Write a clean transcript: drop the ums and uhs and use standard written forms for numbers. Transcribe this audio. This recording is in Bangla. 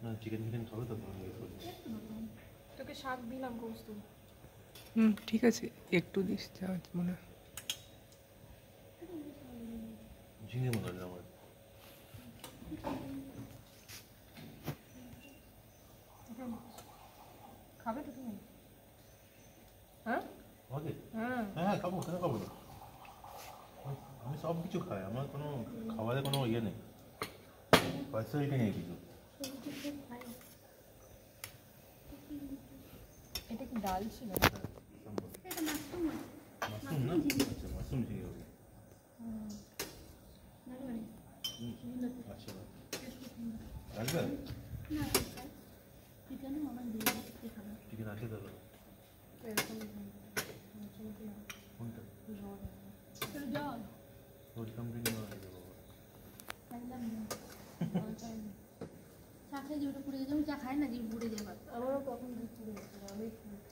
না চিকেন চিকেন খাবে তো তোকে শাক দিলাম কৌস্তু। ঠিক আছে একটু দিস যা মনে হয়। ঝিঙে মনে হয় আমার খাবে তো তুমি? হ্যাঁ আমাকে হ্যাঁ হ্যাঁ খাবো কেন খাবো না আমি সব কিছু খাই আমার কোনো খাবারে কোনো ইয়ে নেই পার্সোনালিটি নেই কিছু এটা কি ডাল ছিল? মাশরুম না আচ্ছা মাশরুম ঝিঙে হবে আচ্ছা আসবে চিকেন আছে দাদা কোনটা ওয়েলকাম ড্রিঙ্ক না আছে বাবা চা খাই যে ওটা পুড়ে যাবে, চা খায় না যে পুড়ে যাবে। আমারও